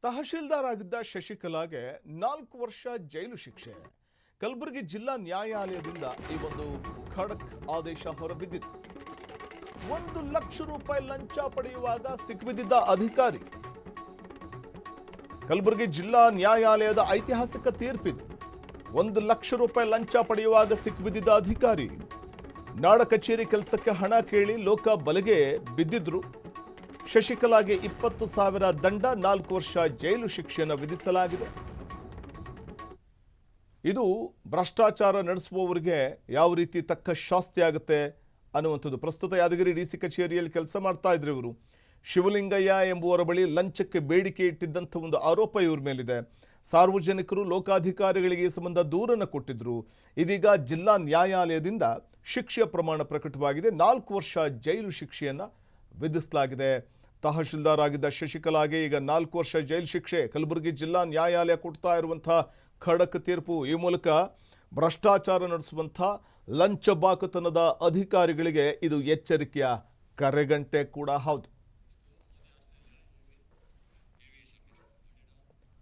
ತಹಶೀಲ್ದಾರ್ ಆಗಿದ್ದ ಶಶಿಕಲಾಗೆ 4 ವರ್ಷ ಜೈಲು ಶಿಕ್ಷೆ. ಕಲಬುರಗಿ ಜಿಲ್ಲಾ ನ್ಯಾಯಾಲಯದಿಂದ ಈ ಒಂದು ಖಡಕ್ ಆದೇಶ ಹೊರಬಿದ್ದಿದೆ. 1 ಲಕ್ಷ ರೂಪಾಯಿ ಲಂಚ ಪಡೆಯುವಾಗ ಸಿಕ್ಕಿಬಿದ್ದಿದ್ದ ಅಧಿಕಾರಿ. ಕಲಬುರಗಿ ಜಿಲ್ಲಾ ನ್ಯಾಯಾಲಯದ ಐತಿಹಾಸಿಕ ತೀರ್ಪಿದು. 1 ಲಕ್ಷ ರೂಪಾಯಿ ಲಂಚ ಪಡೆಯುವಾಗ ಸಿಕ್ಕಿಬಿದ್ದಿದ್ದ ಅಧಿಕಾರಿ ನಾಡ ಕಚೇರಿ ಕೆಲಸಕ್ಕೆ ಹಣ ಕೇಳಿ ಲೋಕ ಬಲೆಗೆ ಬಿದ್ದಿದ್ರು. ಶಶಿಕಲಾಗೆ 20,000 ದಂಡ, 4 ವರ್ಷ ಜೈಲು ಶಿಕ್ಷೆಯನ್ನು ವಿಧಿಸಲಾಗಿದೆ. ಇದು ಭ್ರಷ್ಟಾಚಾರ ನಡೆಸುವವರಿಗೆ ಯಾವ ರೀತಿ ತಕ್ಕ ಶಾಸ್ತಿ ಆಗುತ್ತೆ ಅನ್ನುವಂಥದ್ದು. ಪ್ರಸ್ತುತ ಯಾದಗಿರಿ ಡಿಸಿ ಕಚೇರಿಯಲ್ಲಿ ಕೆಲಸ ಮಾಡ್ತಾ ಇದ್ರು ಇವರು. ಶಿವಲಿಂಗಯ್ಯ ಎಂಬುವರ ಬಳಿ ಲಂಚಕ್ಕೆ ಬೇಡಿಕೆ ಇಟ್ಟಿದ್ದಂಥ ಒಂದು ಆರೋಪ ಇವ್ರ ಮೇಲಿದೆ. ಸಾರ್ವಜನಿಕರು ಲೋಕಾಧಿಕಾರಿಗಳಿಗೆ ಈ ಸಂಬಂಧ ದೂರನ್ನು ಕೊಟ್ಟಿದ್ರು. ಇದೀಗ ಜಿಲ್ಲಾ ನ್ಯಾಯಾಲಯದಿಂದ ಶಿಕ್ಷೆಯ ಪ್ರಮಾಣ ಪ್ರಕಟವಾಗಿದೆ. 4 ವರ್ಷ ಜೈಲು ಶಿಕ್ಷೆಯನ್ನು ವಿಧಿಸಲಾಗಿದೆ. ತಹಶೀಲ್ದಾರ್ ಆಗಿದ್ದ ಶಶಿಕಲಾಗೆ ಈಗ 4 ವರ್ಷ ಜೈಲು ಶಿಕ್ಷೆ. ಕಲಬುರಗಿ ಜಿಲ್ಲಾ ನ್ಯಾಯಾಲಯ ಕೊಡ್ತಾ ಇರುವಂಥ ಖಡಕ್ ತೀರ್ಪು. ಈ ಮೂಲಕ ಭ್ರಷ್ಟಾಚಾರ ನಡೆಸುವಂಥ ಲಂಚ ಬಾಕತನದ ಅಧಿಕಾರಿಗಳಿಗೆ ಇದು ಎಚ್ಚರಿಕೆಯ ಕರೆಗಂಟೆ ಕೂಡ ಹೌದು.